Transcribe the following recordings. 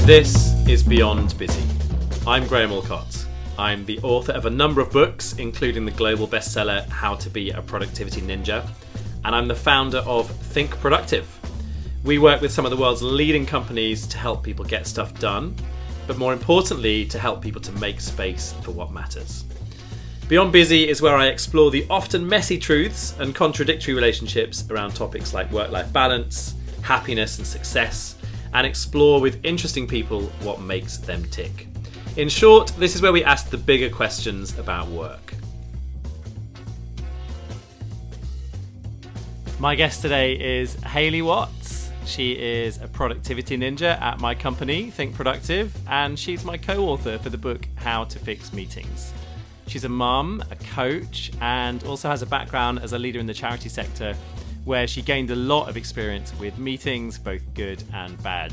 This is Beyond Busy. I'm Graham Allcott. I'm the author of a number of books, including the global bestseller How to Be a Productivity Ninja, and I'm the founder of Think Productive. We work with some of the world's leading companies to help people get stuff done, but more importantly, to help people to make space for what matters. Beyond Busy is where I explore the often messy truths and contradictory relationships around topics like work-life balance, happiness and success, and explore with interesting people what makes them tick. In short, this is where we ask the bigger questions about work. My guest today is Hayley Watts. She is a productivity ninja at my company, Think Productive, and she's my co-author for the book How to Fix Meetings. She's a mum, a coach, and also has a background as a leader in the charity sector, where she gained a lot of experience with meetings, both good and bad.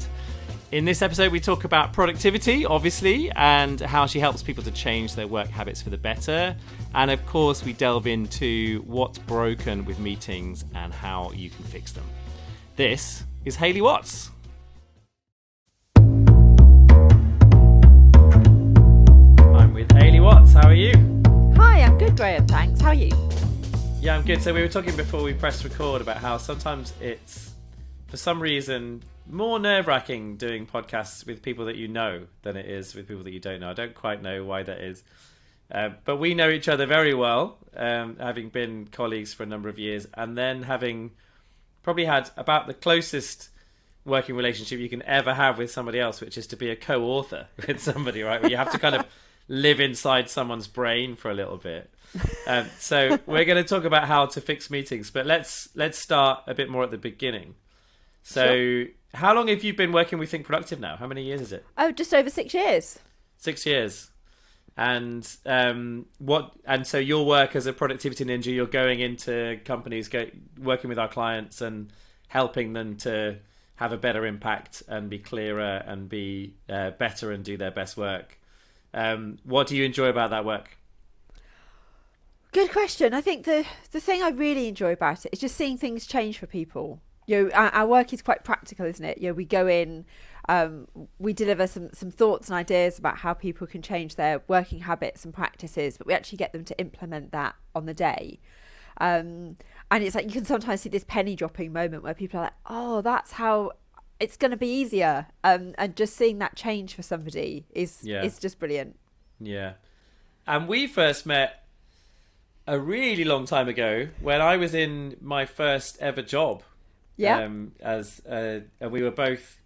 In this episode, we talk about productivity, obviously, and how she helps people to change their work habits for the better. And of course, we delve into what's broken with meetings and how you can fix them. This is Hayley Watts. I'm with Hayley Watts. How are you? Hi, I'm good, Graham. Thanks. How are you? Yeah, I'm good. So we were talking before we pressed record about how sometimes it's, for some reason, more nerve-wracking doing podcasts with people that you know than it is with people that you don't know. I don't quite know why that is. But we know each other very well, having been colleagues for a number of years, and then having probably had about the closest working relationship you can ever have with somebody else, which is to be a co-author with somebody, right? Where you have to kind of live inside someone's brain for a little bit. So we're going to talk about how to fix meetings, but let's start a bit more at the beginning. So sure. How long have you been working with Think Productive now? How many years is it? Oh, just over 6 years. 6 years. And so your work as a productivity ninja, you're going into companies, working with our clients and helping them to have a better impact and be clearer and be better and do their best work. What do you enjoy about that work? Good question. I think the thing I really enjoy about it is just seeing things change for people. You know, our work is quite practical, isn't it? You know, we go in, we deliver some thoughts and ideas about how people can change their working habits and practices, but we actually get them to implement that on the day. And it's like you can sometimes see this penny dropping moment where people are like, oh, that's how it's going to be easier. And just seeing that change for somebody is just brilliant. Yeah. And we first met a really long time ago when I was in my first ever job. Yeah. And we were both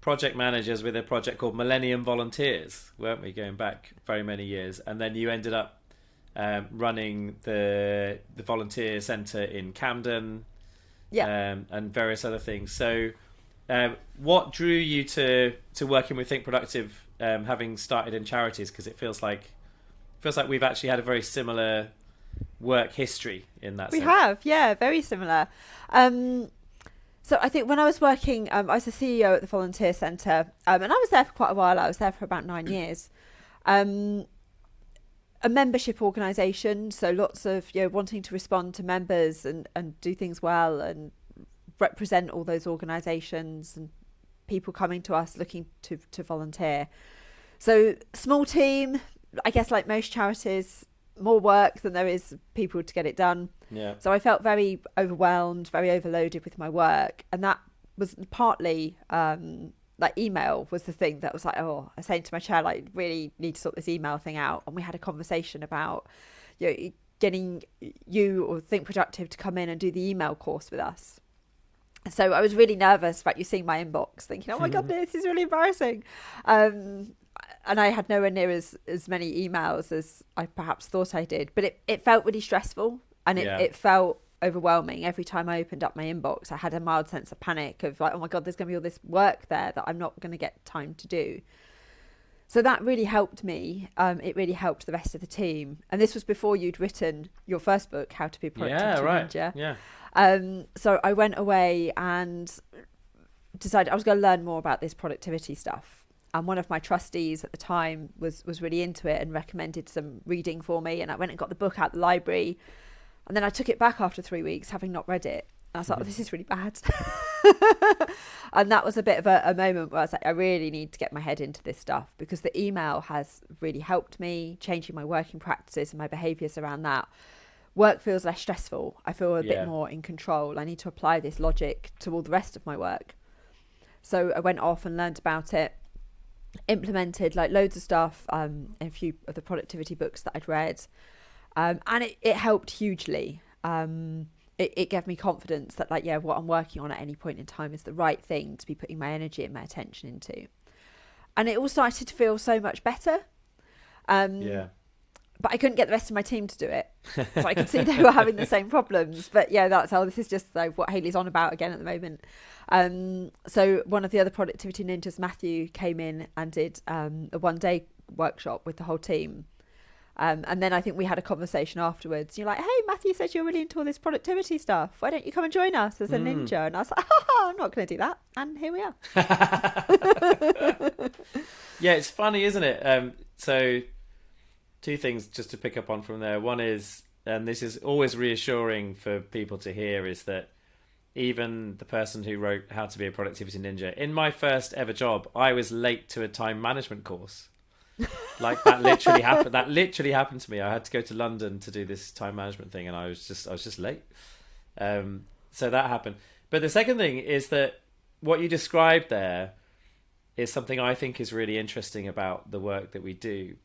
project managers with a project called Millennium Volunteers, weren't we? Going back very many years, and then you ended up running the volunteer centre in Camden, and various other things. So, what drew you to working with Think Productive, having started in charities? Because it feels like we've actually had a very similar work history in that sense. We have, yeah, very similar. So I think when I was working, I was the CEO at the volunteer centre, and I was there for quite a while. I was there for about 9 years. A membership organisation, so lots of wanting to respond to members and do things well and represent all those organisations and people coming to us looking to volunteer. So small team, I guess, like most charities, more work than there is people to get it done. Yeah. So I felt very overwhelmed, very overloaded with my work, and that was partly like email was the thing that was like, I was saying to my chair, like, really need to sort this email thing out. And we had a conversation about getting you or Think Productive to come in and do the email course with us. So I was really nervous about you seeing my inbox, thinking, oh my God, this is really embarrassing. And I had nowhere near as many emails as I perhaps thought I did. But it felt really stressful, and it felt overwhelming. Every time I opened up my inbox, I had a mild sense of panic of like, oh my God, there's going to be all this work there that I'm not going to get time to do. So that really helped me. It really helped the rest of the team. And this was before you'd written your first book, How to Be a Productivity Ninja. Yeah. So I went away and decided I was going to learn more about this productivity stuff. And one of my trustees at the time was really into it and recommended some reading for me. And I went and got the book out the library. And then I took it back after 3 weeks, having not read it. And I was like, oh, this is really bad. And that was a bit of a moment where I was like, I really need to get my head into this stuff, because the email has really helped me changing my working practices and my behaviours around that. Work feels less stressful. I feel a bit more in control. I need to apply this logic to all the rest of my work. So I went off and learned about it, implemented like loads of stuff in a few of the productivity books that I'd read. And it helped hugely. It gave me confidence that like, yeah, what I'm working on at any point in time is the right thing to be putting my energy and my attention into. And it all started to feel so much better. But I couldn't get the rest of my team to do it. So I could see they were having the same problems. But yeah, that's how this is just like what Hayley's on about again at the moment. So one of the other productivity ninjas, Matthew, came in and did a 1-day workshop with the whole team. And then I think we had a conversation afterwards. You're like, hey, Matthew says you're really into all this productivity stuff. Why don't you come and join us as a ninja? And I was like, I'm not going to do that. And here we are. Yeah, it's funny, isn't it? So 2 things just to pick up on from there. One is, and this is always reassuring for people to hear, is that even the person who wrote How to Be a Productivity Ninja, in my first ever job, I was late to a time management course. Like that literally happened. That literally happened to me. I had to go to London to do this time management thing, and I was just late. So that happened. But the second thing is that what you described there is something I think is really interesting about the work that we do,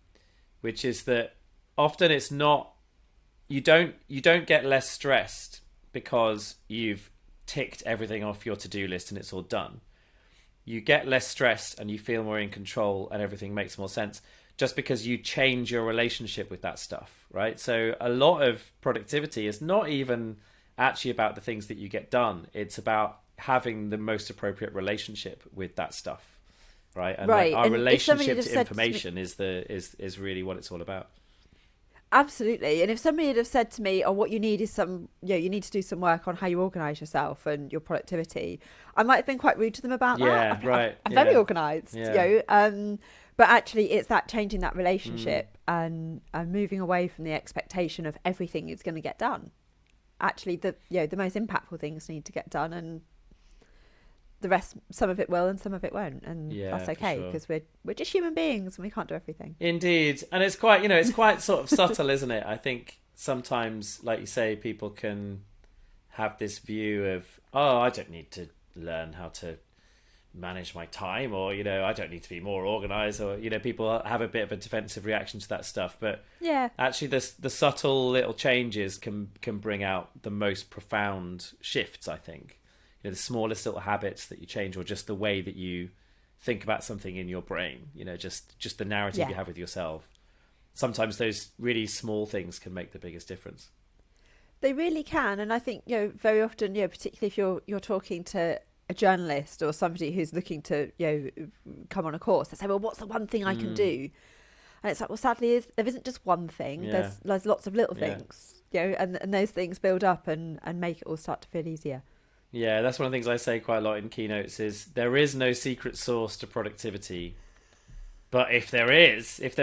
which is that often it's not, you don't get less stressed because you've ticked everything off your to-do list and it's all done. You get less stressed and you feel more in control and everything makes more sense just because you change your relationship with that stuff, right? So a lot of productivity is not even actually about the things that you get done. It's about having the most appropriate relationship with that stuff, right? And like our relationship to information is really what it's all about. Absolutely. And if somebody had have said to me, what you need is you need to do some work on how you organise yourself and your productivity, I might have been quite rude to them about that. I'm very organised, but actually it's that changing that relationship and moving away from the expectation of everything is going to get done. Actually, the most impactful things need to get done, and the rest, some of it will and some of it won't, and that's okay, because we're just human beings and we can't do everything. Indeed. And it's quite sort of subtle, isn't it? I think sometimes, like you say, people can have this view of, I don't need to learn how to manage my time, or I don't need to be more organized, or people have a bit of a defensive reaction to that stuff. But actually the subtle little changes can bring out the most profound shifts, I think. The smallest little habits that you change, or just the way that you think about something in your brain, just the narrative you have with yourself. Sometimes those really small things can make the biggest difference. They really can. And I think, very often, particularly if you're talking to a journalist or somebody who's looking to, come on a course, they say, well, what's the one thing I can do? And it's like, well, sadly, there isn't just one thing. There's lots of little things, and those things build up and make it all start to feel easier. Yeah, that's one of the things I say quite a lot in keynotes is there is no secret sauce to productivity. But if there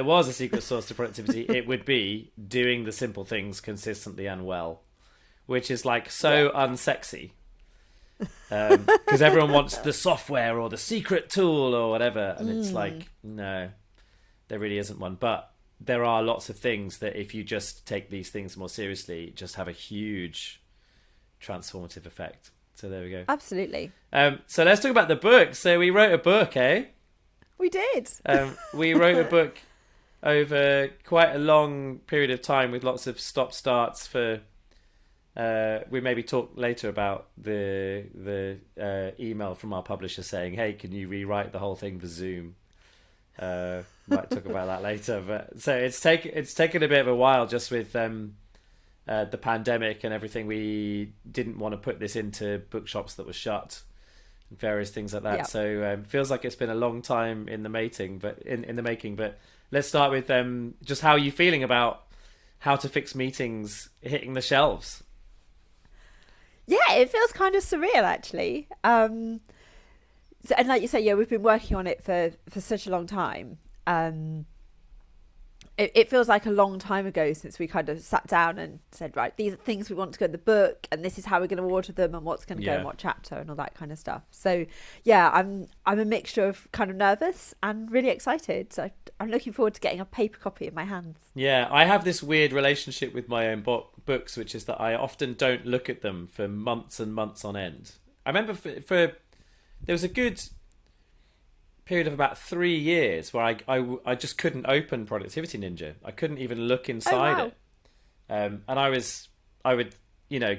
was a secret sauce to productivity, it would be doing the simple things consistently and well, which is like so unsexy. Because everyone wants the software or the secret tool or whatever. And it's like, no, there really isn't one. But there are lots of things that if you just take these things more seriously, just have a huge transformative effect. So there we go. Absolutely. So let's talk about the book. So we wrote a book, eh? We did. We wrote a book over quite a long period of time with lots of stop-starts for... we maybe talk later about the email from our publisher saying, hey, can you rewrite the whole thing for Zoom? Might talk about that later. But so it's taken a bit of a while just with... the pandemic and everything. We didn't want to put this into bookshops that were shut and various things like that. Yep. So feels like it's been a long time in the making, but in the making. But let's start with just how are you feeling about How to Fix Meetings hitting the shelves? Yeah, it feels kind of surreal, actually. And like you say, we've been working on it for such a long time. it feels like a long time ago since we kind of sat down and said, right, these are things we want to go in the book, and this is how we're going to order them, and what's going to go in what chapter, and all that kind of stuff. So yeah, I'm a mixture of kind of nervous and really excited. So I'm looking forward to getting a paper copy in my hands. Yeah, I have this weird relationship with my own books, which is that I often don't look at them for months and months on end. I remember for there was a good period of about 3 years where I just couldn't open Productivity Ninja. I couldn't even look inside it. And I would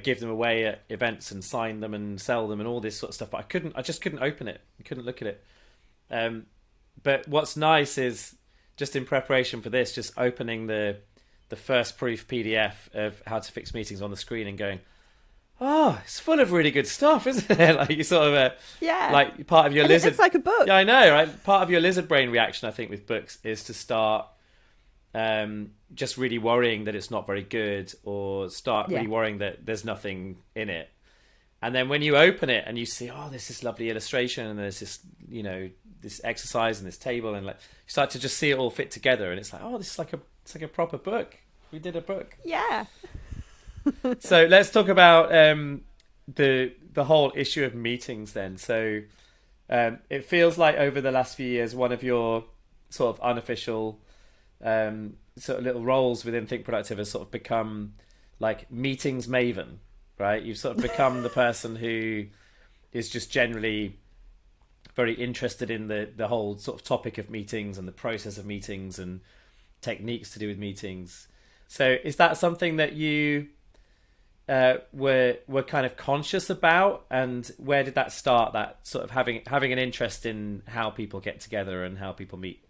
give them away at events and sign them and sell them and all this sort of stuff, but I just couldn't open it. I couldn't look at it. But what's nice is, just in preparation for this, just opening the first proof PDF of How to Fix Meetings on the screen and going, oh, it's full of really good stuff, isn't it? Like, you sort of like part of your lizard. It's like a book. Yeah, I know, right? Part of your lizard brain reaction, I think, with books is to start just really worrying that it's not very good, or start really worrying that there's nothing in it. And then when you open it and you see, oh, there's this lovely illustration, and there's this, this exercise and this table, and like you start to just see it all fit together, and it's like, oh, this is it's like a proper book. We did a book. Yeah. So let's talk about the whole issue of meetings then. So it feels like over the last few years, one of your sort of unofficial sort of little roles within Think Productive has sort of become like meetings maven, right? You've sort of become the person who is just generally very interested in the whole sort of topic of meetings and the process of meetings and techniques to do with meetings. So is that something that you were kind of conscious about, and where did that start, that sort of having an interest in how people get together and how people meet?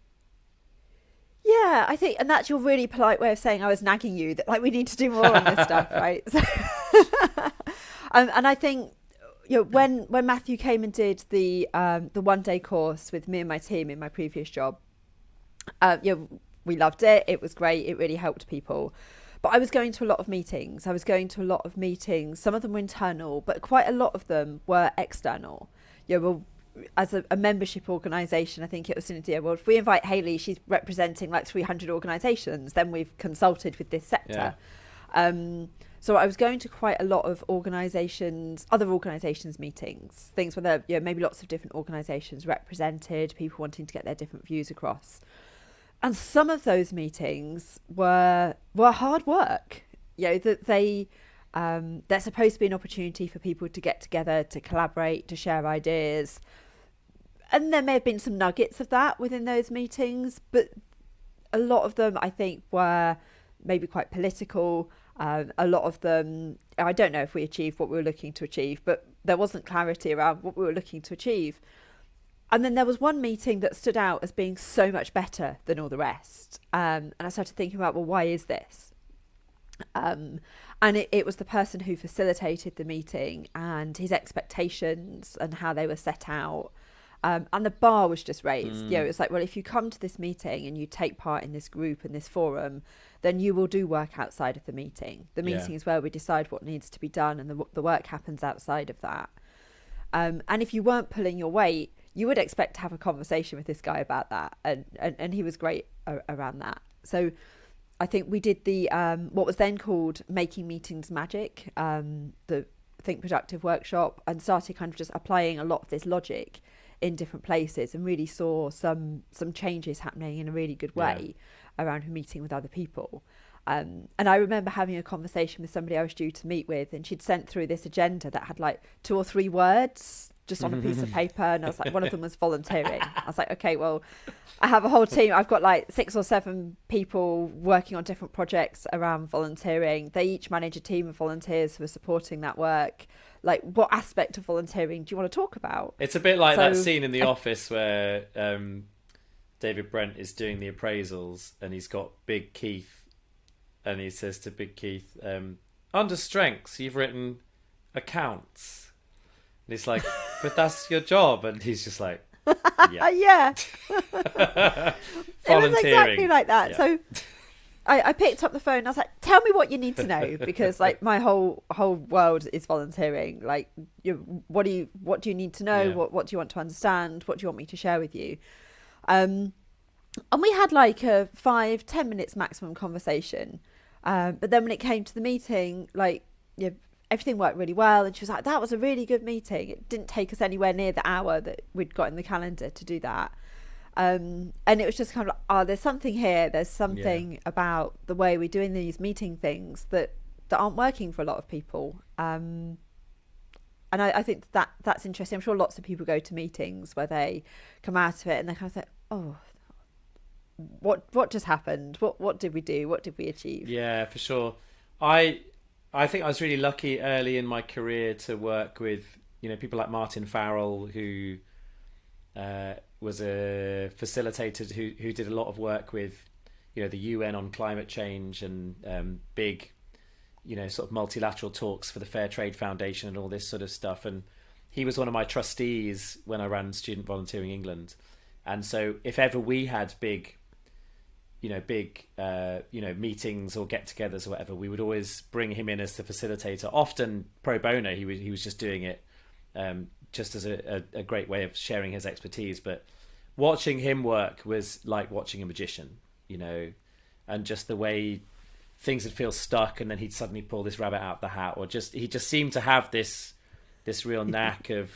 Yeah, I think, and that's your really polite way of saying I was nagging you that like we need to do more on this stuff, right? So, and I think when Matthew came and did the 1 day course with me and my team in my previous job, we loved it. It was great. It really helped people. But I was going to a lot of meetings. Some of them were internal, but quite a lot of them were external. As a membership organisation, I think it was an idea, well, if we invite Hayley, she's representing like 300 organisations, then we've consulted with this sector. Yeah. So I was going to quite a lot of other organisations meetings, things where there maybe lots of different organisations represented, people wanting to get their different views across. And some of those meetings were hard work. That they're supposed to be an opportunity for people to get together, to collaborate, to share ideas. And there may have been some nuggets of that within those meetings, but a lot of them, I think, were maybe quite political. A lot of them, I don't know if we achieved what we were looking to achieve, but there wasn't clarity around what we were looking to achieve. And then there was one meeting that stood out as being so much better than all the rest. And I started thinking about, well, why is this? And it was the person who facilitated the meeting and his expectations and how they were set out. And the bar was just raised. It was like, well, if you come to this meeting and you take part in this group and this forum, then you will do work outside of the meeting. The meeting is where we decide what needs to be done, and the work happens outside of that. And if you weren't pulling your weight, you would expect to have a conversation with this guy about that. And he was great around that. So I think we did the what was then called Making Meetings Magic, the Think Productive workshop, and started kind of just applying a lot of this logic in different places, and really saw some changes happening in a really good way around meeting with other people. And I remember having a conversation with somebody I was due to meet with, and she'd sent through this agenda that had like 2 or 3 words just on a piece of paper, and I was like, one of them was volunteering. I was like, okay, well, I have a whole team. I've got like 6 or 7 people working on different projects around volunteering. They each manage a team of volunteers who are supporting that work. Like, what aspect of volunteering do you want to talk about? It's a bit like that scene in The Office where David Brent is doing the appraisals, and he's got Big Keith, and he says to Big Keith, under strengths, you've written accounts. And he's like, but that's your job. And he's just like, yeah. It was exactly like that. Yeah. So I picked up the phone and I was like, tell me what you need to know, because like my whole world is volunteering. Like, what do you need to know? Yeah. What do you want to understand? What do you want me to share with you? And And we had like a 5-10 minutes maximum conversation. But then when it came to the meeting, like, you know, everything worked really well. And she was like, that was a really good meeting. It didn't take us anywhere near the hour that we'd got in the calendar to do that. And it was just kind of like, oh, there's something here. There's something about the way we're doing these meeting things that aren't working for a lot of people. And I think that's interesting. I'm sure lots of people go to meetings where they come out of it and they kind of say, oh, what just happened? What did we do? What did we achieve? Yeah, for sure. I think I was really lucky early in my career to work with, you know, people like Martin Farrell, who was a facilitator who did a lot of work with, you know, the UN on climate change and big, you know, sort of multilateral talks for the Fair Trade Foundation and all this sort of stuff. And he was one of my trustees when I ran Student Volunteering England. And so if ever we had big meetings or get-togethers or whatever, we would always bring him in as the facilitator, often pro bono. He was just doing it just as a great way of sharing his expertise. But watching him work was like watching a magician, you know, and just the way things would feel stuck and then he'd suddenly pull this rabbit out of the hat, or he just seemed to have this real knack of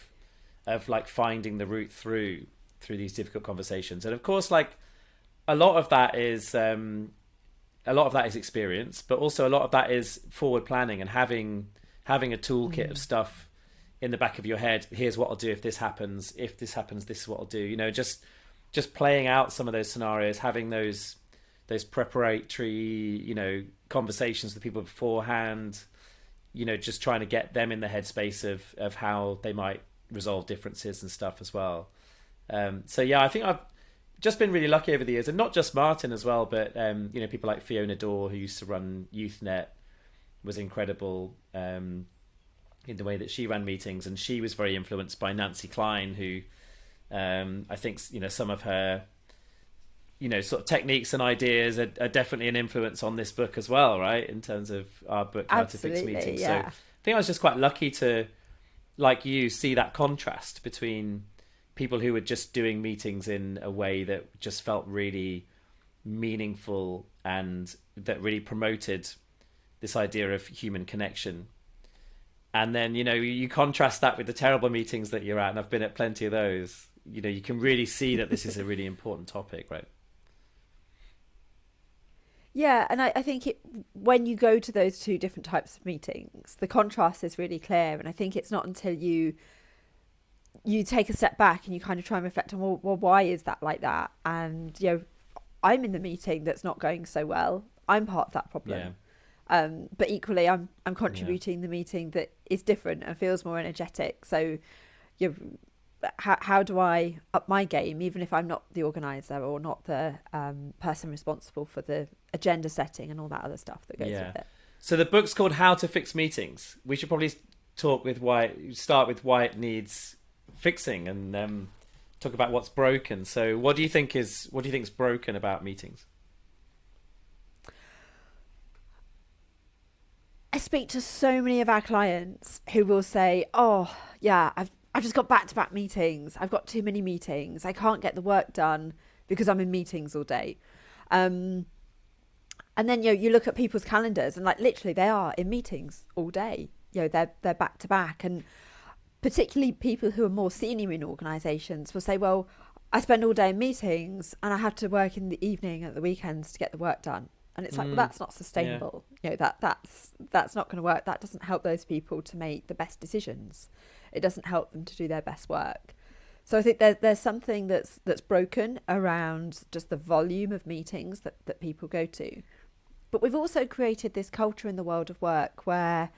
like finding the route through these difficult conversations. And of course, like, a lot of that is experience, but also a lot of that is forward planning and having a toolkit of stuff in the back of your head. Here's what I'll do if this happens. If this happens, this is what I'll do. You know, just playing out some of those scenarios, having those preparatory, you know, conversations with people beforehand. You know, just trying to get them in the headspace of how they might resolve differences and stuff as well. So yeah, I think I've just been really lucky over the years, and not just Martin as well, but you know, people like Fiona Dorr, who used to run YouthNet, was incredible in the way that she ran meetings, and she was very influenced by Nancy Klein, who I think, you know, some of her, you know, sort of techniques and ideas are definitely an influence on this book as well, right? In terms of our book, How to Fix Meetings. Yeah. So I think I was just quite lucky to, like you, see that contrast between people who were just doing meetings in a way that just felt really meaningful and that really promoted this idea of human connection. And then, you know, you contrast that with the terrible meetings that you're at, and I've been at plenty of those. You know, you can really see that this is a really important topic, right? Yeah, and I think when you go to those two different types of meetings, the contrast is really clear. And I think it's not until you take a step back and you kind of try and reflect on, well, why is that like that? And, you know, I'm in the meeting that's not going so well. I'm part of that problem. Yeah. But equally, I'm contributing the meeting that is different and feels more energetic. So, you know, how do I up my game, even if I'm not the organizer or not the person responsible for the agenda setting and all that other stuff that goes with it? So the book's called How to Fix Meetings. We should probably start with why it needs fixing, and talk about what's broken. So what do you think is broken about meetings? I speak to so many of our clients who will say, oh yeah, I've just got back-to-back meetings. I've got too many meetings. I can't get the work done because I'm in meetings all day. And then, you know, you look at people's calendars and, like, literally they are in meetings all day. You know, they're back to back. And particularly people who are more senior in organisations will say, well, I spend all day in meetings and I have to work in the evening at the weekends to get the work done. And it's like, well, that's not sustainable. Yeah. You know, that's not going to work. That doesn't help those people to make the best decisions. It doesn't help them to do their best work. So I think there's something that's broken around just the volume of meetings that people go to. But we've also created this culture in the world of work where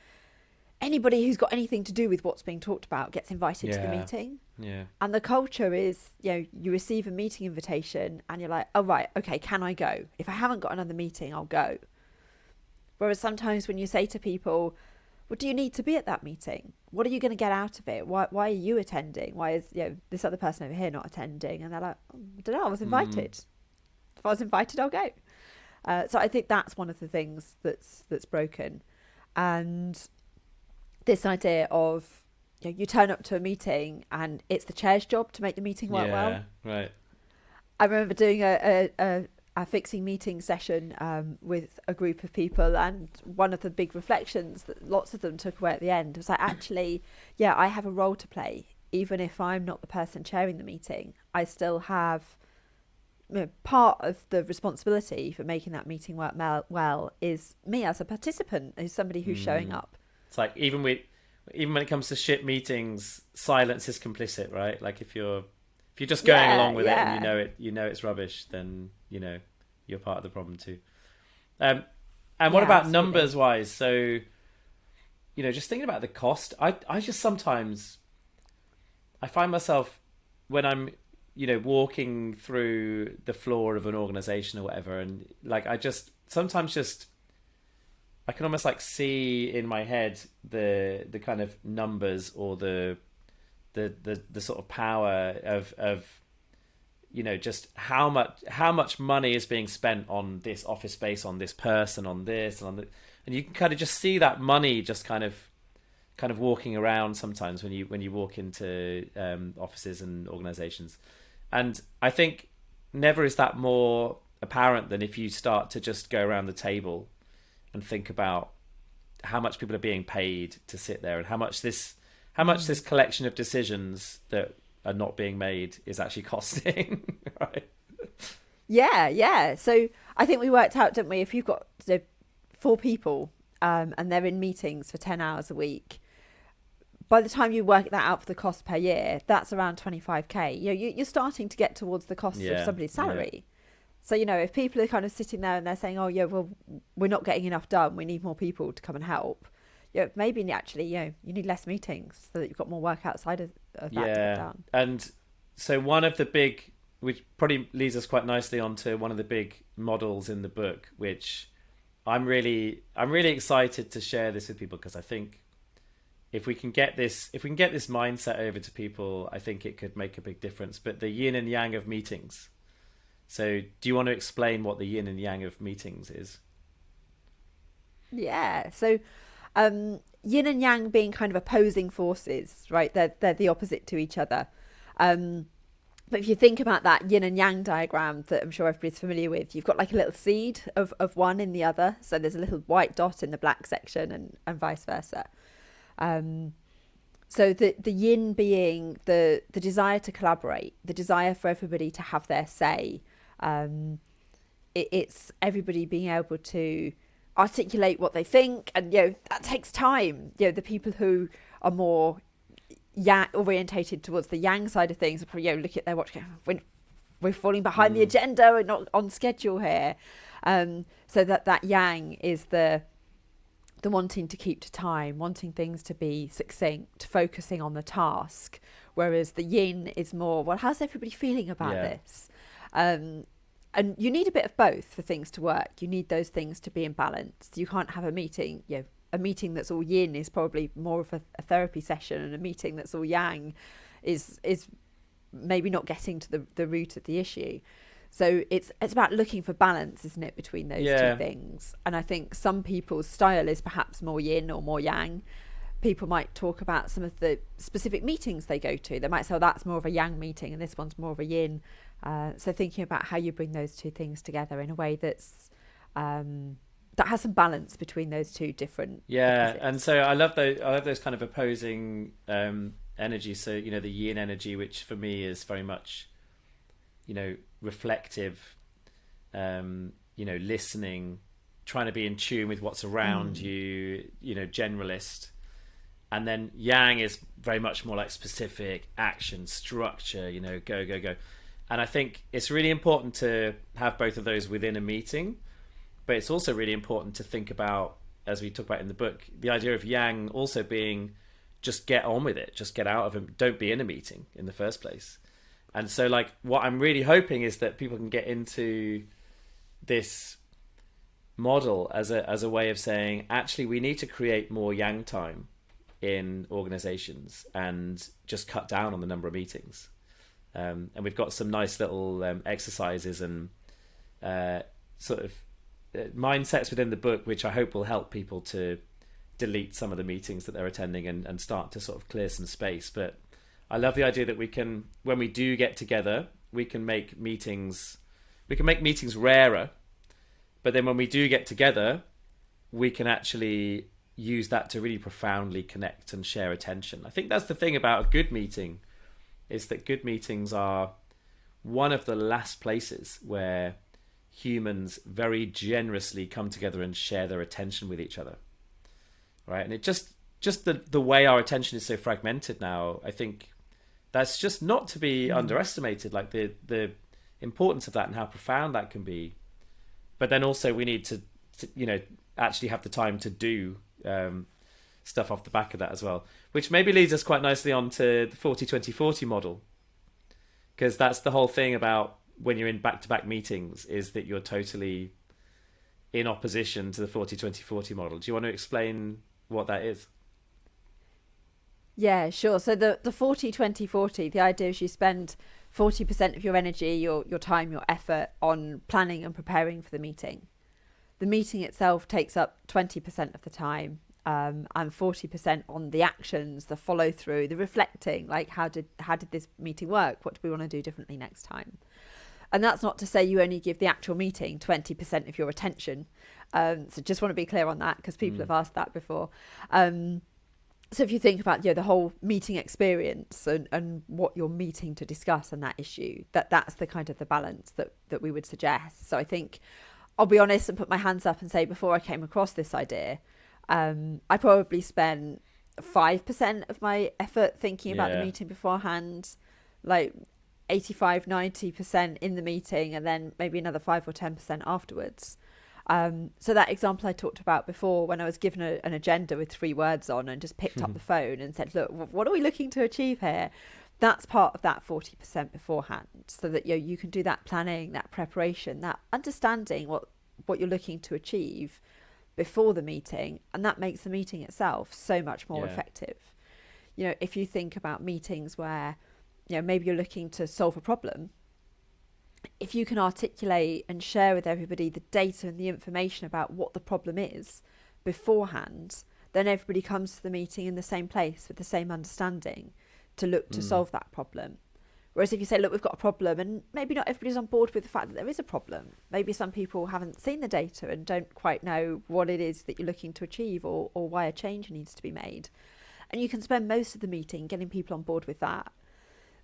anybody who's got anything to do with what's being talked about gets invited to the meeting. Yeah. And the culture is, you know, you receive a meeting invitation and you're like, oh, right, okay, can I go? If I haven't got another meeting, I'll go. Whereas sometimes when you say to people, well, do you need to be at that meeting? What are you going to get out of it? Why are you attending? Why is, you know, this other person over here not attending? And they're like, oh, I don't know, I was invited. If I was invited, I'll go. So I think that's one of the things that's broken. And this idea of, you know, you turn up to a meeting and it's the chair's job to make the meeting work well. Right. I remember doing a fixing meeting session with a group of people, and one of the big reflections that lots of them took away at the end was like, actually, yeah, I have a role to play. Even if I'm not the person chairing the meeting, I still have, part of the responsibility for making that meeting work well is me as a participant, as somebody who's showing up. It's like even when it comes to shit meetings, silence is complicit, right? Like if you're just going along with it and you know it's rubbish, then you're part of the problem too. And what about absolutely. Numbers wise? So just thinking about the cost, I just sometimes I find myself when I'm walking through the floor of an organization or whatever, and like I just sometimes I can almost like see in my head the kind of numbers or the sort of power of just how much money is being spent on this office space, on this person, on this and and you can kind of just see that money just kind of walking around sometimes when you walk into offices and organizations. And I think never is that more apparent than if you start to just go around the table and think about how much people are being paid to sit there, and how much this collection of decisions that are not being made is actually costing. Right? Yeah. So I think we worked out, didn't we? If you've got 4 people and they're in meetings for 10 hours a week, by the time you work that out for the cost per year, that's around 25k. You're starting to get towards the cost of somebody's salary. Yeah. So, if people are kind of sitting there and they're saying, oh, yeah, well, we're not getting enough done, we need more people to come and help. Maybe actually, you need less meetings so that you've got more work outside of that to get done. And so one of the big, which probably leads us quite nicely onto one of the big models in the book, which I'm really excited to share this with people, because I think if we can get this mindset over to people, I think it could make a big difference. But the yin and yang of meetings. So do you want to explain what the yin and yang of meetings is? Yeah. So yin and yang being kind of opposing forces, right? They're the opposite to each other. But if you think about that yin and yang diagram that I'm sure everybody's familiar with, you've got like a little seed of one in the other. So there's a little white dot in the black section and vice versa. So the yin being the desire to collaborate, the desire for everybody to have their say. It's everybody being able to articulate what they think, and that takes time. The people who are more yang orientated towards the yang side of things are probably look at their watch, we're falling behind the agenda, we're not on schedule here. So that yang is the wanting to keep to time, wanting things to be succinct, focusing on the task, whereas the yin is more, well, how's everybody feeling about this? And you need a bit of both for things to work. You need those things to be in balance. You can't have a meeting, a meeting that's all yin is probably more of a therapy session, and a meeting that's all yang is maybe not getting to the root of the issue. So it's about looking for balance, isn't it, between those two things? And I think some people's style is perhaps more yin or more yang. People might talk about some of the specific meetings they go to. They might say, oh, that's more of a yang meeting and this one's more of a yin. So thinking about how you bring those two things together in a way that's that has some balance between those two different opposites. And so I love those kind of opposing energies. So the yin energy, which for me is very much reflective, listening, trying to be in tune with what's around you, generalist. And then yang is very much more like specific action, structure, go. And I think it's really important to have both of those within a meeting, but it's also really important to think about, as we talk about in the book, the idea of yang also being just get on with it, just get out of it, don't be in a meeting in the first place. And so like what I'm really hoping is that people can get into this model as a way of saying, actually, we need to create more yang time in organizations and just cut down on the number of meetings. And we've got some nice little exercises and sort of mindsets within the book, which I hope will help people to delete some of the meetings that they're attending and start to sort of clear some space. But I love the idea that we can, when we do get together, we can make meetings rarer, but then when we do get together, we can actually use that to really profoundly connect and share attention. I think that's the thing about a good meeting, is that good meetings are one of the last places where humans very generously come together and share their attention with each other, right? And it just the way our attention is so fragmented now, I think that's just not to be underestimated, like the importance of that and how profound that can be. But then also we need to actually have the time to do stuff off the back of that as well, which maybe leads us quite nicely on to the 40-20-40 model, because that's the whole thing about when you're in back-to-back meetings, is that you're totally in opposition to the 40-20-40 model. Do you want to explain what that is? Yeah, sure. So the 40-20-40, the idea is you spend 40% of your energy, your time, your effort on planning and preparing for the meeting. The meeting itself takes up 20% of the time, and 40% on the actions, the follow through, the reflecting, like how did this meeting work? What do we want to do differently next time? And that's not to say you only give the actual meeting 20% of your attention. So just want to be clear on that, because people have asked that before. So if you think about the whole meeting experience and what you're meeting to discuss and that issue, that's the kind of the balance that we would suggest. So I think I'll be honest and put my hands up and say, before I came across this idea, I probably spent 5% of my effort thinking about the meeting beforehand, like 85-90% in the meeting, and then maybe another 5 or 10% afterwards. So that example I talked about before, when I was given an agenda with 3 words on and just picked up the phone and said, look, what are we looking to achieve here? That's part of that 40% beforehand, so that you can do that planning, that preparation, that understanding what you're looking to achieve before the meeting, and that makes the meeting itself so much more effective. If you think about meetings where maybe you're looking to solve a problem, if you can articulate and share with everybody the data and the information about what the problem is beforehand, then everybody comes to the meeting in the same place with the same understanding to look to solve that problem. Whereas if you say, look, we've got a problem, and maybe not everybody's on board with the fact that there is a problem. Maybe some people haven't seen the data and don't quite know what it is that you're looking to achieve, or why a change needs to be made. And you can spend most of the meeting getting people on board with that.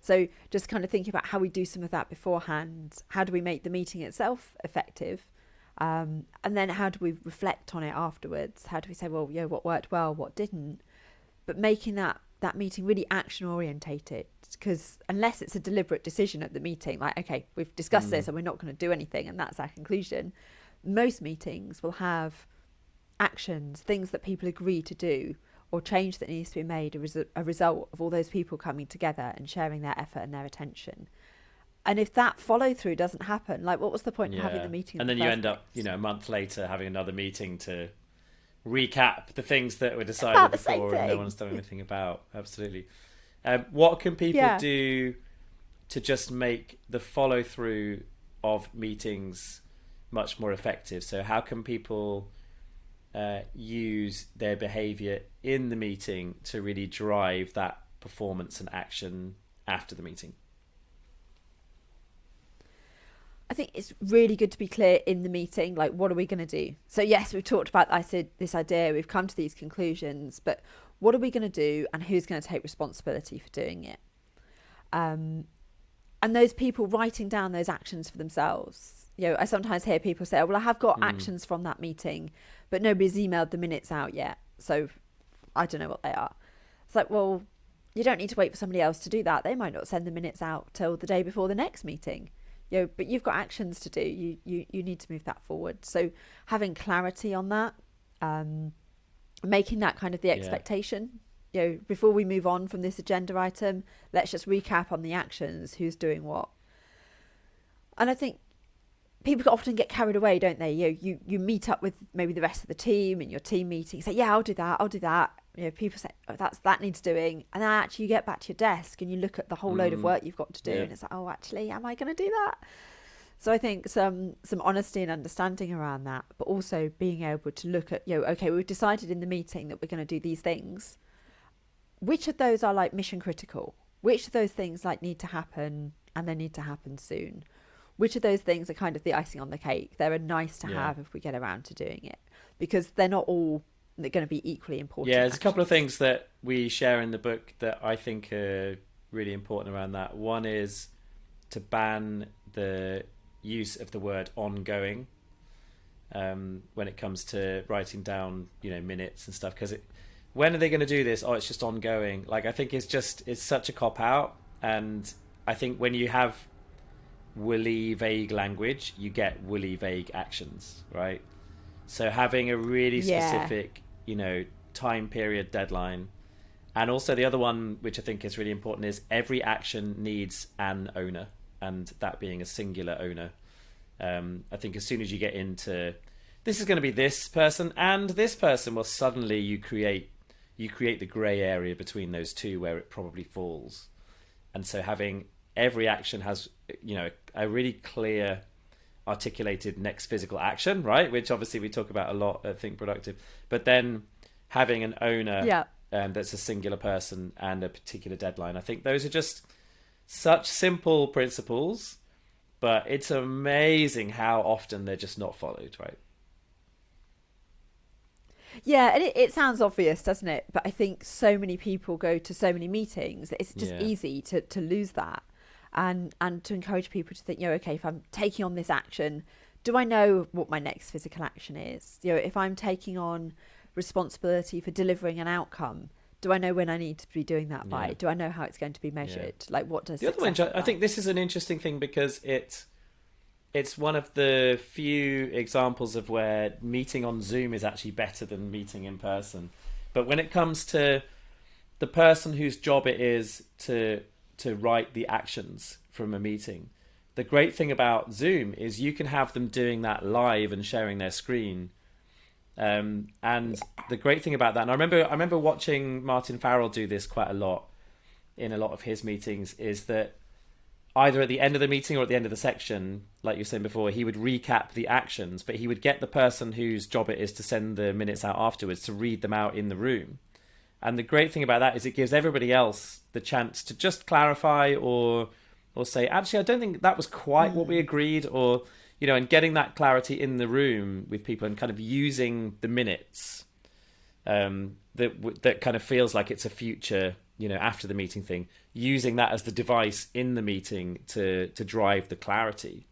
So just kind of thinking about how we do some of that beforehand. How do we make the meeting itself effective? And then how do we reflect on it afterwards? How do we say, well, what worked well, what didn't? But making that meeting really action orientated, because unless it's a deliberate decision at the meeting, like, okay, we've discussed this and we're not going to do anything, and that's our conclusion, most meetings will have actions, things that people agree to do, or change that needs to be made as a result of all those people coming together and sharing their effort and their attention. And if that follow through doesn't happen, like, what was the point of having the meeting? And then you end up, a month later having another meeting to recap the things that were decided before and no one's done anything about. Absolutely. What can people do to just make the follow through of meetings much more effective? So how can people use their behavior in the meeting to really drive that performance and action after the meeting? I think it's really good to be clear in the meeting, like, what are we going to do? So yes, we've talked about this idea, we've come to these conclusions, but what are we going to do, and who's going to take responsibility for doing it? And those people writing down those actions for themselves. I sometimes hear people say, well, I have got actions from that meeting, but nobody's emailed the minutes out yet, so I don't know what they are. It's like, well, you don't need to wait for somebody else to do that. They might not send the minutes out till the day before the next meeting. But you've got actions to do. You need to move that forward. So having clarity on that, making that kind of the expectation. Before we move on from this agenda item, let's just recap on the actions, who's doing what. And I think people often get carried away, don't they? You meet up with maybe the rest of the team in your team meeting, say, yeah, I'll do that. People say, oh, that needs doing. And then actually you get back to your desk and you look at the whole load of work you've got to do. And it's like, oh, actually, am I going to do that? So I think some honesty and understanding around that, but also being able to look at, okay, we've decided in the meeting that we're going to do these things. Which of those are like mission critical? Which of those things like need to happen and they need to happen soon. Which of those things are kind of the icing on the cake? They're a nice to have if we get around to doing it, because they're not all going to be equally important. Yeah, there's a couple of things that we share in the book that I think are really important around that. One is to ban the use of the word ongoing when it comes to writing down, minutes and stuff. Because when are they going to do this? Oh, it's just ongoing. Like, I think it's such a cop out. And I think when you have woolly, vague language, you get woolly, vague actions, right? So having a really specific, time period deadline. And also the other one, which I think is really important, is every action needs an owner, and that being a singular owner. I think as soon as you get into this is going to be this person and this person, well, suddenly you create the grey area between those two where it probably falls. And so having every action has, a really clear, articulated next physical action, right? Which obviously we talk about a lot at Think Productive. But then having an owner that's a singular person and a particular deadline. I think those are just such simple principles, but it's amazing how often they're just not followed, right? Yeah, and it sounds obvious, doesn't it? But I think so many people go to so many meetings that it's just easy to lose that. And to encourage people to think, okay, if I'm taking on this action, do I know what my next physical action is? If I'm taking on responsibility for delivering an outcome, do I know when I need to be doing that by? Do I know how it's going to be measured? Like, what does the other one? I think this is an interesting thing because it's one of the few examples of where meeting on Zoom is actually better than meeting in person. But when it comes to the person whose job it is to write the actions from a meeting, the great thing about Zoom is you can have them doing that live and sharing their screen. And the great thing about that, and I remember watching Martin Farrell do this quite a lot in a lot of his meetings, is that either at the end of the meeting or at the end of the section, like you were saying before, he would recap the actions, but he would get the person whose job it is to send the minutes out afterwards to read them out in the room. And the great thing about that is it gives everybody else the chance to just clarify or say, actually, I don't think that was quite what we agreed, or, and getting that clarity in the room with people and kind of using the minutes that kind of feels like it's a future, after the meeting thing, using that as the device in the meeting to drive the clarity,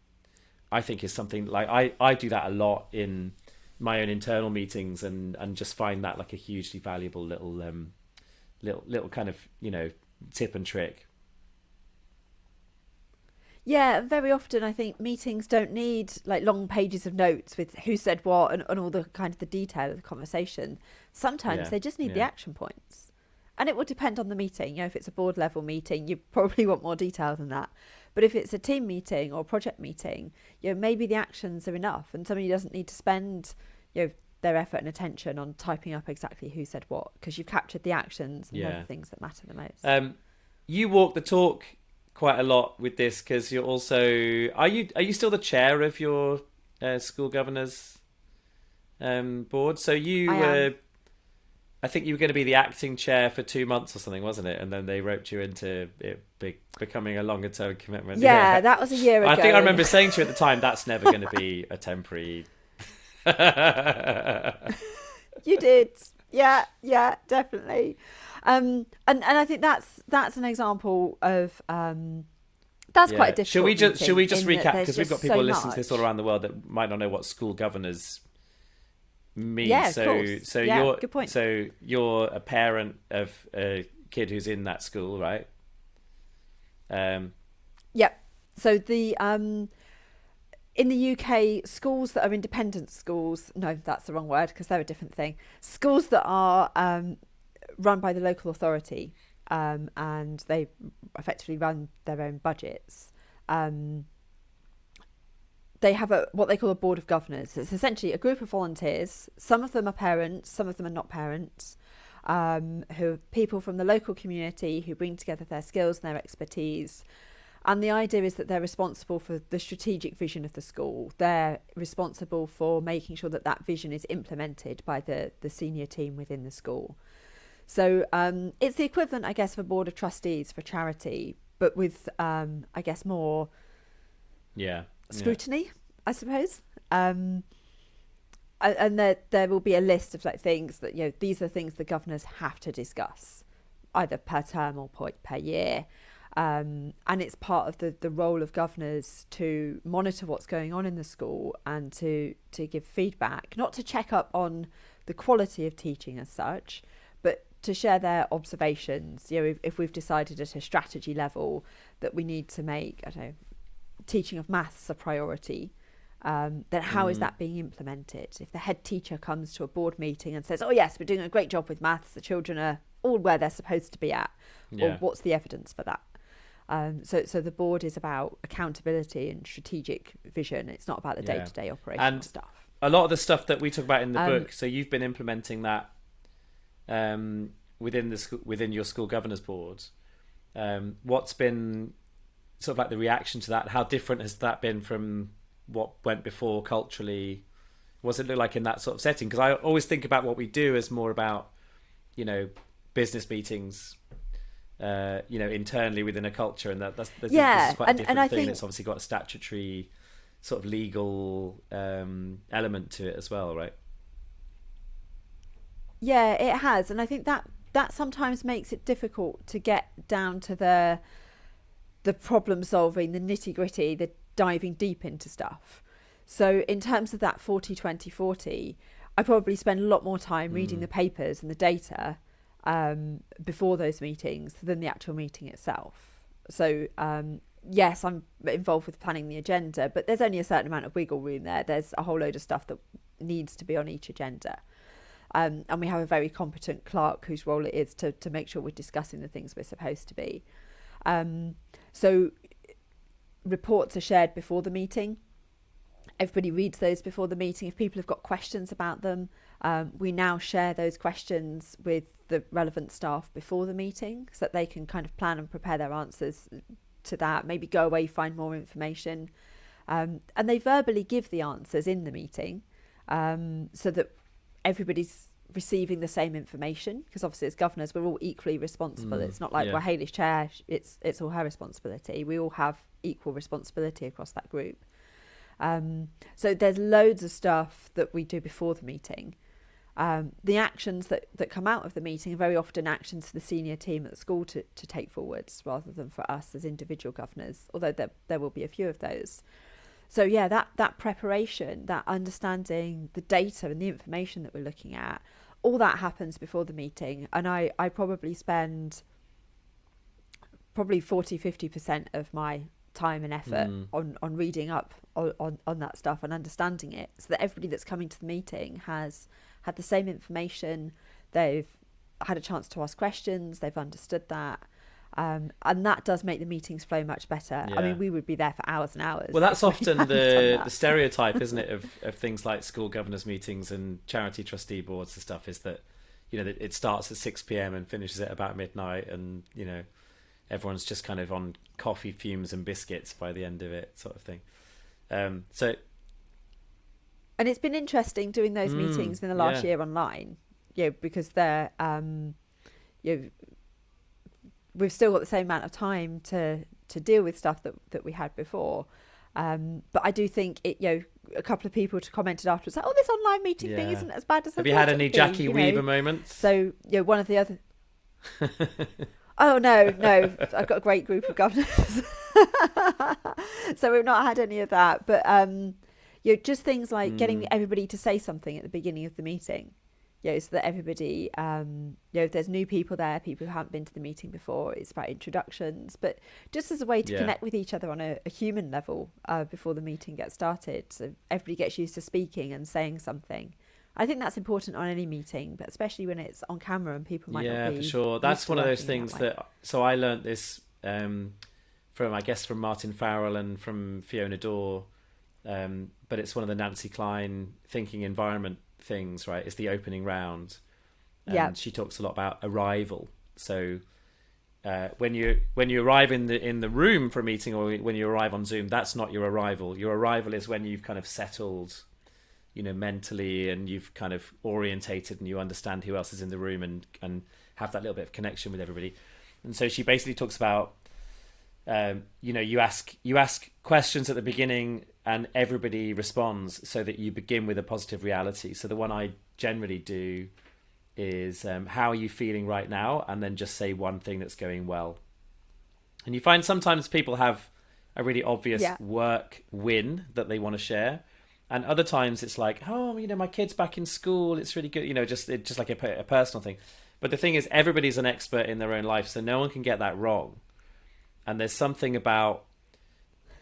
I think is something like I do that a lot in my own internal meetings and just find that like a hugely valuable little kind of, tip and trick. Yeah, very often I think meetings don't need like long pages of notes with who said what and all the kind of the detail of the conversation. Sometimes they just need the action points. And it will depend on the meeting. If it's a board level meeting, you probably want more detail than that. But if it's a team meeting or project meeting, maybe the actions are enough and somebody doesn't need to spend, their effort and attention on typing up exactly who said what, because you've captured the actions and the things that matter the most. You walk the talk quite a lot with this because you're also are you still the chair of your school governors board? So I think you were going to be the acting chair for 2 months or something, wasn't it? And then they roped you into it becoming a longer term commitment. Yeah, that was a year ago. I think I remember saying to you at the time, that's never going to be a temporary. You did. Yeah, definitely. And I think that's an example of that's quite a difficult. Should we just recap, because we've got people listening to this all around the world that might not know what school governors mean. Yeah, of course. So you're good point. So you're a parent of a kid who's in that school, right? Yep. So the in the UK, schools that are independent schools, no, that's the wrong word because they're a different thing. Schools that are run by the local authority and they effectively run their own budgets. They have what they call a board of governors. It's essentially a group of volunteers. Some of them are parents, some of them are not parents, who are people from the local community who bring together their skills and their expertise. And the idea is that they're responsible for the strategic vision of the school. They're responsible for making sure that that vision is implemented by the senior team within the school. So it's the equivalent, I guess, of a board of trustees for charity, but with I guess more scrutiny, I suppose. And there will be a list of like things that, you know, these are things the governors have to discuss either per term or per year. And it's part of the role of governors to monitor what's going on in the school and to give feedback, not to check up on the quality of teaching as such, but to share their observations. You know, if we've decided at a strategy level that we need to make, I don't know, teaching of maths a priority, then how is that being implemented? If the head teacher comes to a board meeting and says, oh yes, we're doing a great job with maths, the children are all where they're supposed to be at, or what's the evidence for that? So the board is about accountability and strategic vision. It's not about the day-to-day operational stuff. A lot of the stuff that we talk about in the book, so you've been implementing that within your school governors board. What's been sort of like the reaction to that? How different has that been from what went before culturally? What's it look like in that sort of setting? Because I always think about what we do as more about, you know, business meetings, you know, internally within a culture, and this is quite a different thing. It's obviously got a statutory sort of legal element to it as well, right? Yeah, it has, and I think that sometimes makes it difficult to get down to the problem solving, the nitty gritty, the diving deep into stuff. So in terms of that 40-20-40, I probably spend a lot more time reading the papers and the data before those meetings than the actual meeting itself. So yes, I'm involved with planning the agenda, but there's only a certain amount of wiggle room there. There's a whole load of stuff that needs to be on each agenda. And we have a very competent clerk whose role it is to make sure we're discussing the things we're supposed to be. So reports are shared before the meeting. Everybody reads those before the meeting. If people have got questions about them, we now share those questions with the relevant staff before the meeting so that they can kind of plan and prepare their answers to that, maybe go away, find more information. And they verbally give the answers in the meeting so that everybody's receiving the same information, because obviously as governors we're all equally responsible. It's not like, well, Hayley's chair, it's all her responsibility. We all have equal responsibility across that group. So there's loads of stuff that we do before the meeting. The actions that come out of the meeting are very often actions for the senior team at the school to take forwards rather than for us as individual governors, although there will be a few of those. So yeah, that preparation, that understanding the data and the information that we're looking at, all that happens before the meeting. And I probably spend 40-50% of my time and effort on reading up on that stuff and understanding it, so that everybody that's coming to the meeting has had the same information, they've had a chance to ask questions, they've understood that. And that does make the meetings flow much better. I mean, we would be there for hours and hours. Well, that's often the stereotype, isn't it, of things like school governors meetings and charity trustee boards and stuff, is that, you know, that it starts at 6 p.m. and finishes at about midnight, and, you know, everyone's just kind of on coffee fumes and biscuits by the end of it, sort of thing. And it's been interesting doing those meetings in the last year online, you know, because they're, you know, we've still got the same amount of time to deal with stuff that we had before. But I do think it, you know, a couple of people commented afterwards, like, oh, this online meeting thing isn't as bad as I thought. Have you had any Jackie you Weaver know? moments? So, you know, one of the other... Oh, no, I've got a great group of governors. So we've not had any of that. But, you know, just things like getting everybody to say something at the beginning of the meeting. You know, so that everybody, you know, if there's new people there, people who haven't been to the meeting before, it's about introductions, but just as a way to connect with each other on a human level before the meeting gets started. So everybody gets used to speaking and saying something. I think that's important on any meeting, but especially when it's on camera and people might not be. Yeah, for sure. That's one of those things that so I learnt this from Martin Farrell and from Fiona Dorr, but it's one of the Nancy Klein thinking environment things, right? It's the opening round, and she talks a lot about arrival. So when you arrive in the room for a meeting, or when you arrive on Zoom, that's not your arrival. Your arrival is when you've kind of settled, you know, mentally, and you've kind of orientated and you understand who else is in the room and have that little bit of connection with everybody. And so she basically talks about you ask questions at the beginning and everybody responds, so that you begin with a positive reality. So the one I generally do is, how are you feeling right now? And then just say one thing that's going well. And you find sometimes people have a really obvious work win that they want to share. And other times it's like, oh, my kid's back in school. It's really good. Just like a personal thing. But the thing is, everybody's an expert in their own life, so no one can get that wrong. And there's something about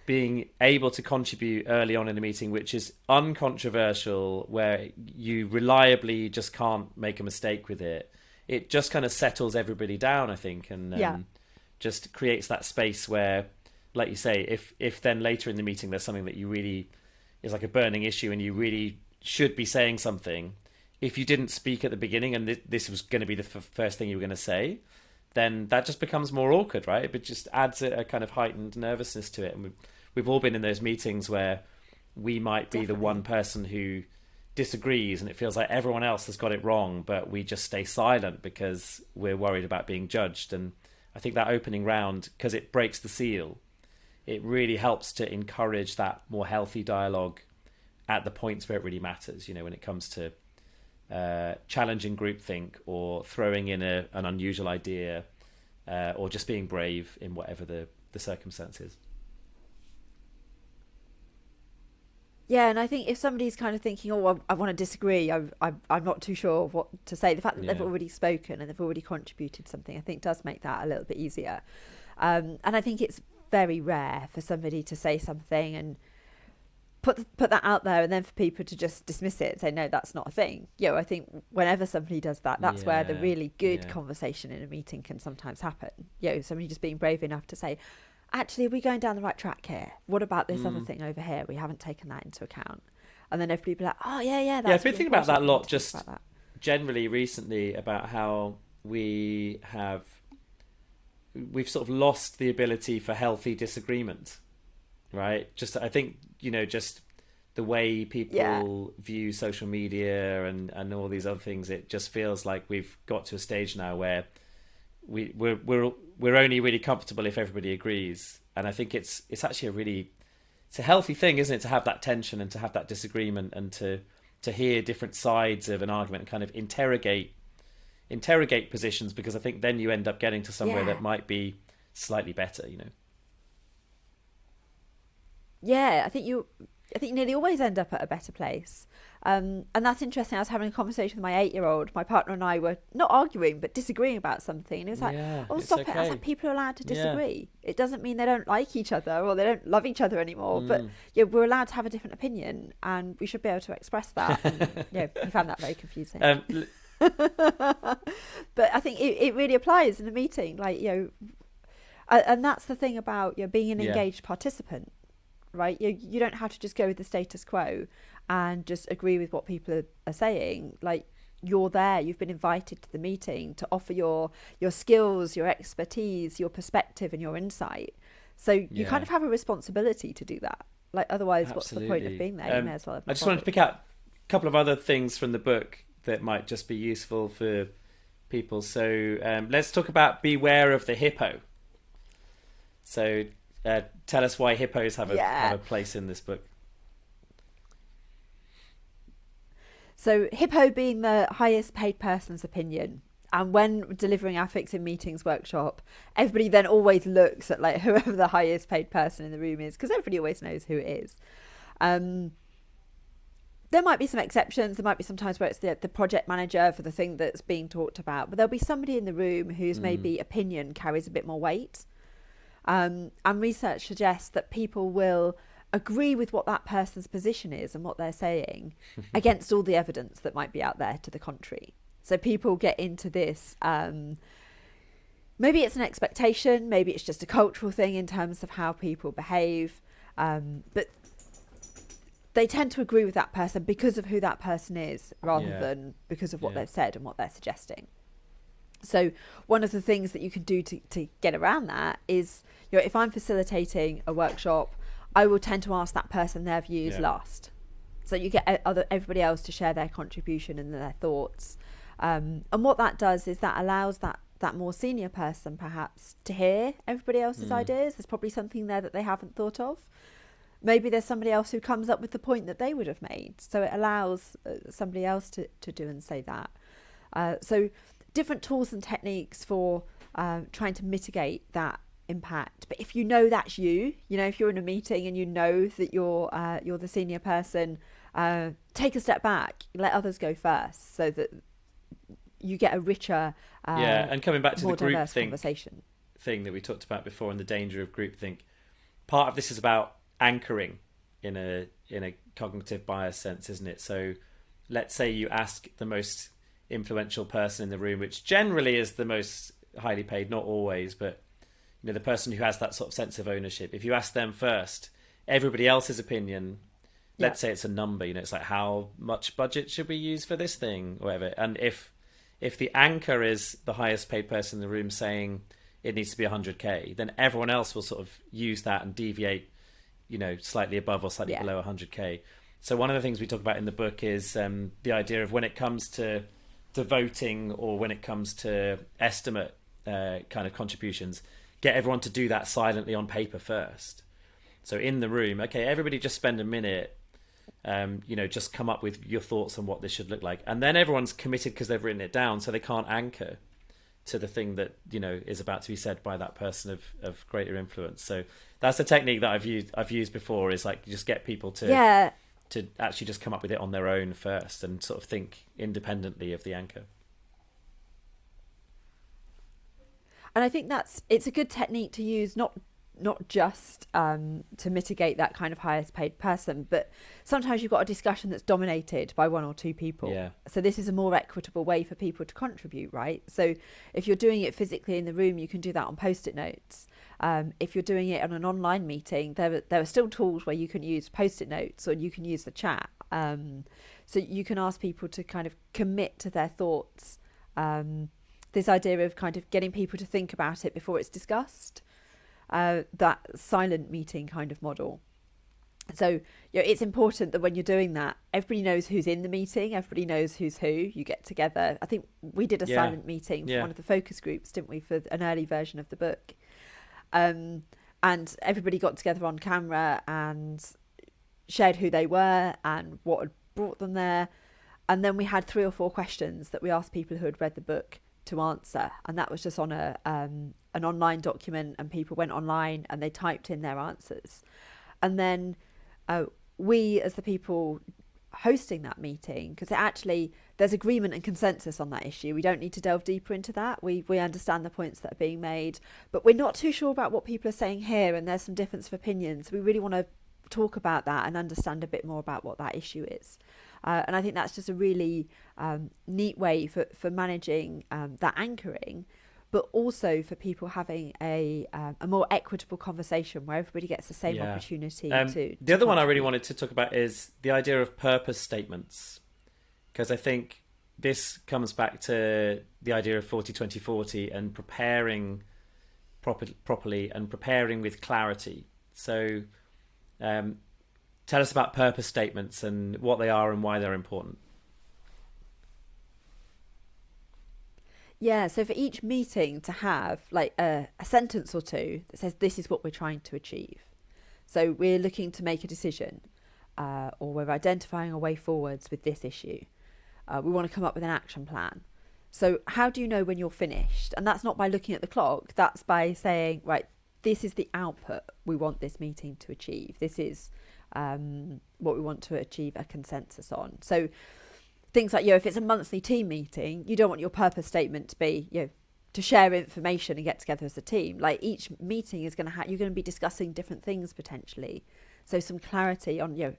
being able to contribute early on in a meeting, which is uncontroversial, where you reliably just can't make a mistake with it. It just kind of settles everybody down, I think, and just creates that space where, like you say, if then later in the meeting there's something that you really is like a burning issue and you really should be saying something, if you didn't speak at the beginning and this was going to be the first thing you were going to say, then that just becomes more awkward, right? It just adds a kind of heightened nervousness to it. And we've all been in those meetings where we might be the one person who disagrees and it feels like everyone else has got it wrong, but we just stay silent because we're worried about being judged. And I think that opening round, because it breaks the seal, it really helps to encourage that more healthy dialogue at the points where it really matters, when it comes to challenging groupthink or throwing in an unusual idea, or just being brave in whatever the circumstances. Yeah, and I think if somebody's kind of thinking, oh, I want to disagree, I'm not too sure what to say, the fact that they've already spoken and they've already contributed something, I think does make that a little bit easier. And I think it's very rare for somebody to say something and put that out there and then for people to just dismiss it and say, no, that's not a thing. I think whenever somebody does that, that's where the really good conversation in a meeting can sometimes happen. Somebody just being brave enough to say, actually, are we going down the right track here? What about this other thing over here? We haven't taken that into account. And then everybody be like, oh, yeah, that's I've been thinking about that a lot just generally recently, about how we've sort of lost the ability for healthy disagreement, right? Just, I think, just the way people view social media and all these other things, it just feels like we've got to a stage now where we're only really comfortable if everybody agrees. And I think it's actually it's a healthy thing, isn't it, to have that tension and to have that disagreement and to hear different sides of an argument and kind of interrogate positions, because I think then you end up getting to somewhere that might be slightly better, Yeah, I think you nearly always end up at a better place. And that's interesting. I was having a conversation with my 8-year-old. My partner and I were not arguing, but disagreeing about something. And it was like, stop it. I was like, people are allowed to disagree. It doesn't mean they don't like each other or they don't love each other anymore. But we're allowed to have a different opinion and we should be able to express that. And, he found that very confusing. But I think it really applies in a meeting. And that's the thing about being an engaged participant. Right, you don't have to just go with the status quo and just agree with what people are saying. Like, you're there, you've been invited to the meeting to offer your skills, your expertise, your perspective and your insight. So you kind of have a responsibility to do that. Like, otherwise, Absolutely. What's the point of being there? You may as well have I just wanted to pick out a couple of other things from the book that might just be useful for people. So let's talk about beware of the hippo. So tell us why hippos have a place in this book. So Hippo being the highest paid person's opinion. And when delivering our Fix in Meetings workshop, everybody then always looks at like whoever the highest paid person in the room is, because everybody always knows who it is. There might be some exceptions. There might be some times where it's the project manager for the thing that's being talked about, but there'll be somebody in the room whose maybe opinion carries a bit more weight. And research suggests that people will agree with what that person's position is and what they're saying against all the evidence that might be out there to the contrary. So people get into this, maybe it's an expectation, maybe it's just a cultural thing in terms of how people behave, but they tend to agree with that person because of who that person is rather than because of what they've said and what they're suggesting. So one of the things that you can do to get around that is, if I'm facilitating a workshop, I will tend to ask that person their views last. So you get everybody else to share their contribution and their thoughts. And what that does is that allows that that more senior person perhaps to hear everybody else's ideas. There's probably something there that they haven't thought of. Maybe there's somebody else who comes up with the point that they would have made. So it allows somebody else to do and say that. So different tools and techniques for trying to mitigate that impact. But if you know that's you, if you're in a meeting and you know that you're the senior person, take a step back, let others go first, so that you get a richer, and coming back to the group conversation thing that we talked about before, and the danger of groupthink. Part of this is about anchoring in a cognitive bias sense, isn't it? So let's say you ask the most influential person in the room, which generally is the most highly paid, not always, but the person who has that sort of sense of ownership. If you ask them first, everybody else's opinion, let's say it's a number, it's like, how much budget should we use for this thing, or whatever. And if the anchor is the highest paid person in the room saying it needs to be 100k, then everyone else will sort of use that and deviate, slightly above or slightly below 100k. So one of the things we talk about in the book is the idea of when it comes to voting, or when it comes to estimate kind of contributions, get everyone to do that silently on paper first. So in the room, okay, everybody just spend a minute, just come up with your thoughts on what this should look like. And then everyone's committed because they've written it down, so they can't anchor to the thing that, is about to be said by that person of greater influence. So that's a technique that I've used before, is like, just get people to actually just come up with it on their own first and sort of think independently of the anchor. And I think it's a good technique to use, not just to mitigate that kind of highest paid person, but sometimes you've got a discussion that's dominated by one or two people. Yeah. So this is a more equitable way for people to contribute, right? So if you're doing it physically in the room, you can do that on Post-it notes. If you're doing it on an online meeting, there are still tools where you can use Post-it notes, or you can use the chat. So you can ask people to kind of commit to their thoughts. This idea of kind of getting people to think about it before it's discussed. That silent meeting kind of model. So it's important that when you're doing that, everybody knows who's in the meeting, everybody knows who's who. You get together. I think we did a silent meeting for one of the focus groups, didn't we, for an early version of the book. And everybody got together on camera and shared who they were and what had brought them there. And then we had 3 or 4 questions that we asked people who had read the book to answer, and that was just on an online document, and people went online and they typed in their answers. And then we, as the people hosting that meeting, because there's agreement and consensus on that issue, we don't need to delve deeper into that. We understand the points that are being made, but we're not too sure about what people are saying here, and there's some difference of opinions. We really want to talk about that and understand a bit more about what that issue is. And I think that's just a really neat way for managing that anchoring, but also for people having a more equitable conversation where everybody gets the same opportunity to the other one I really wanted to talk about is the idea of purpose statements, because I think this comes back to the idea of 40-20-40 and preparing properly and preparing with clarity. So tell us about purpose statements and what they are and why they're important. Yeah, so for each meeting to have like a sentence or two that says this is what we're trying to achieve. So we're looking to make a decision, or we're identifying a way forwards with this issue. We want to come up with an action plan. So how do you know when you're finished? And that's not by looking at the clock. That's by saying, right, this is the output we want this meeting to achieve. This is what we want to achieve a consensus on. So things like, if it's a monthly team meeting, you don't want your purpose statement to be, to share information and get together as a team. Like each meeting is going to you're going to be discussing different things potentially. So some clarity on,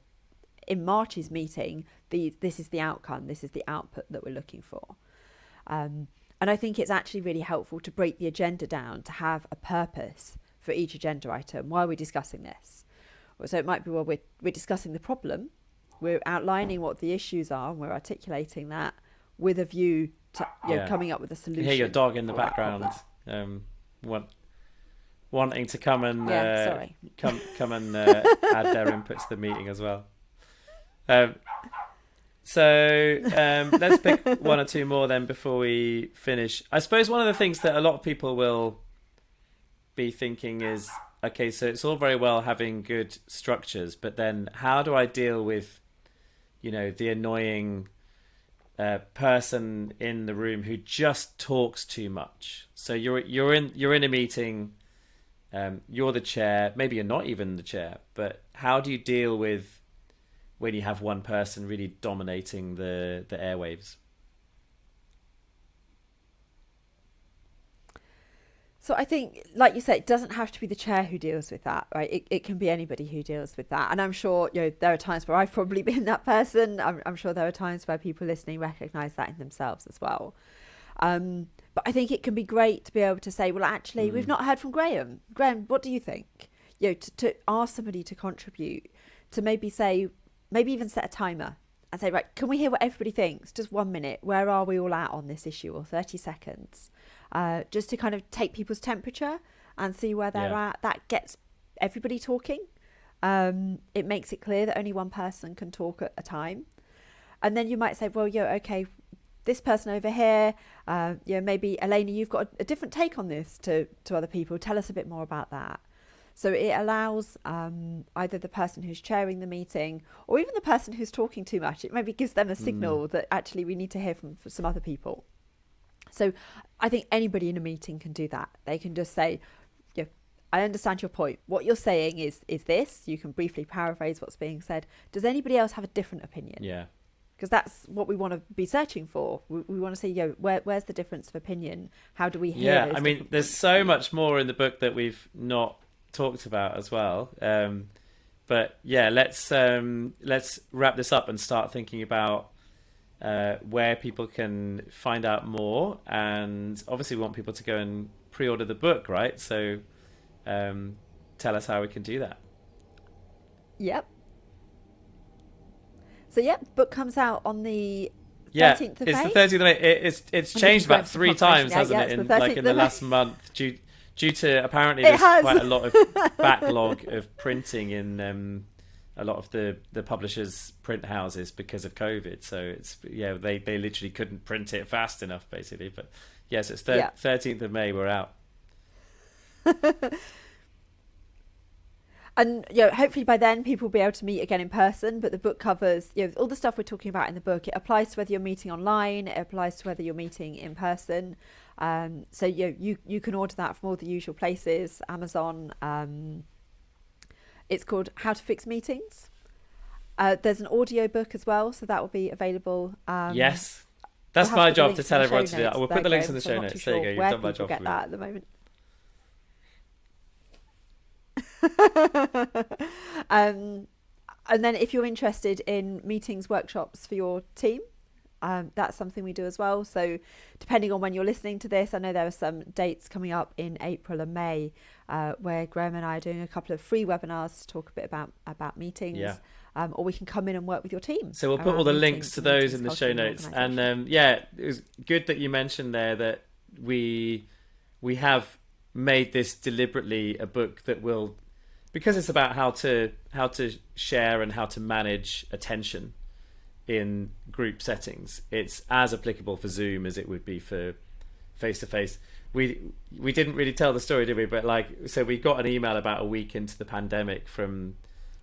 in March's meeting, this is the outcome, this is the output that we're looking for. And I think it's actually really helpful to break the agenda down, to have a purpose for each agenda item. Why are we discussing this? So it might be, well, we're discussing the problem, we're outlining what the issues are, and we're articulating that with a view to coming up with a solution. You hear your dog in the background, wanting to come and come and add their input to the meeting as well. So let's pick one or two more then before we finish. I suppose one of the things that a lot of people will be thinking is, okay, so it's all very well having good structures, but then how do I deal with, the annoying person in the room who just talks too much? So you're in a meeting, you're the chair, maybe you're not even the chair, but how do you deal with when you have one person really dominating the airwaves? So I think, like you said, it doesn't have to be the chair who deals with that, right? It can be anybody who deals with that. And I'm sure, there are times where I've probably been that person. I'm sure there are times where people listening recognise that in themselves as well. But I think it can be great to be able to say, well, actually, we've not heard from Graham. Graham, what do you think? To ask somebody to contribute, to maybe say, maybe even set a timer and say, right, can we hear what everybody thinks? Just 1 minute. Where are we all at on this issue? Or 30 seconds. Just to kind of take people's temperature and see where they're at. That gets everybody talking. It makes it clear that only one person can talk at a time. And then you might say, well, okay, this person over here, maybe Elena, you've got a different take on this to other people. Tell us a bit more about that. So it allows either the person who's chairing the meeting or even the person who's talking too much. It maybe gives them a signal that actually we need to hear from some other people. So I think anybody in a meeting can do that. They can just say, I understand your point. What you're saying is this. You can briefly paraphrase what's being said. Does anybody else have a different opinion? Yeah. Because that's what we want to be searching for. We want to see, where's the difference of opinion? How do we hear those? I mean, there's so much more in the book that we've not talked about as well. But yeah, let's wrap this up and start thinking about where people can find out more. And obviously we want people to go and pre-order the book, right? So tell us how we can do that. Yep. So book comes out on the 13th of May. It's the 13th of May. It's changed about 3 times, hasn't it? In the last month, due to apparently there's quite a lot of backlog of printing in a lot of the publishers' print houses because of COVID. So it's they literally couldn't print it fast enough, basically. But yes, it's 13th of May. We're out. And hopefully by then people will be able to meet again in person. But the book covers all the stuff we're talking about in the book. It applies to whether you're meeting online. It applies to whether you're meeting in person. So you can order that from all the usual places. Amazon. It's called How to Fix Meetings. There's an audio book as well, so that will be available. Yes, that's my job to tell everyone to do that. We'll put the links in the show notes. There you go. You've done my job for me. That at the moment. And then if you're interested in meetings, workshops for your team, that's something we do as well. So depending on when you're listening to this, I know there are some dates coming up in April and May where Graham and I are doing a couple of free webinars to talk a bit about meetings. Or we can come in and work with your team. So we'll put all the links to those in the show notes. And it was good that you mentioned there that we have made this deliberately a book that will, because it's about how to share and how to manage attention in group settings. It's as applicable for Zoom as it would be for face-to-face. We didn't really tell the story, did we? But so we got an email about a week into the pandemic from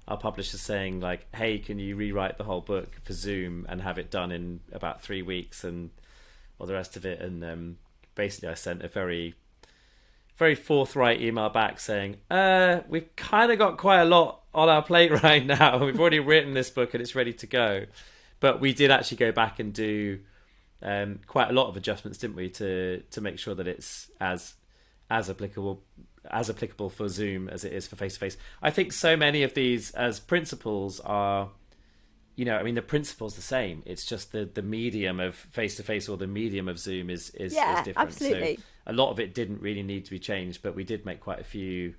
our publishers saying hey, can you rewrite the whole book for Zoom and have it done in about 3 weeks and all the rest of it. And basically I sent a very forthright email back saying, we've kind of got quite a lot on our plate right now. We've already written this book and it's ready to go. But we did actually go back and do quite a lot of adjustments, didn't we, to make sure that it's as applicable for Zoom as it is for face-to-face. I think so many of these as principles are, the principle's the same. It's just the medium of face-to-face or the medium of Zoom is different. Absolutely. So a lot of it didn't really need to be changed, but we did make quite a few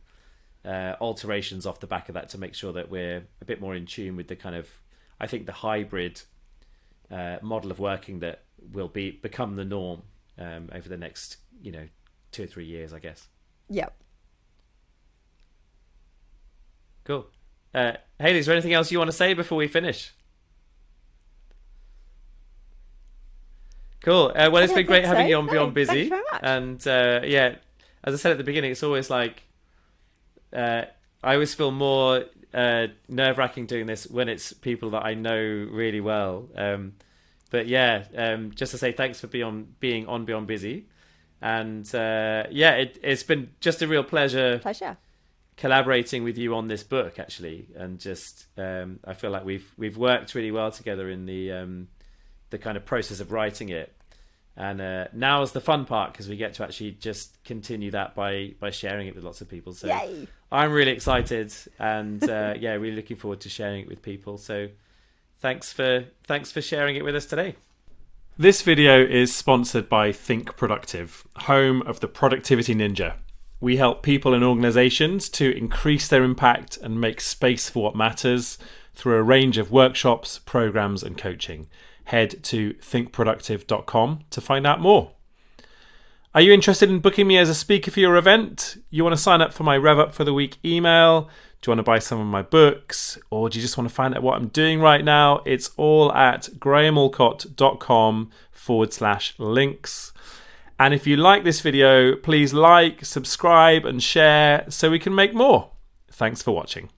alterations off the back of that to make sure that we're a bit more in tune with the kind of, I think, the hybrid model of working that will become the norm over the next 2 or 3 years, I guess. Yep. Cool. Hayley, is there anything else you want to say before we finish? Cool. Well, it's I been great don't having think you so. on No, Beyond thank Busy. you very much. And yeah, as I said at the beginning, it's always like I always feel more nerve-wracking doing this when it's people that I know really well. But yeah, just to say thanks for being on Beyond Busy. And yeah, it's been just a real pleasure collaborating with you on this book, actually. And just I feel like we've worked really well together in the kind of process of writing it. And now is the fun part, because we get to actually just continue that by sharing it with lots of people. So Yay. I'm really excited, and yeah, really looking forward to sharing it with people. So thanks for sharing it with us today. This video is sponsored by Think Productive, home of the Productivity Ninja. We help people and organizations to increase their impact and make space for what matters through a range of workshops, programs, and coaching. Head to thinkproductive.com to find out more. Are you interested in booking me as a speaker for your event? You want to sign up for my Rev Up for the Week email? Do you want to buy some of my books? Or do you just want to find out what I'm doing right now? It's all at grahamallcott.com/links. And if you like this video, please like, subscribe, and share so we can make more. Thanks for watching.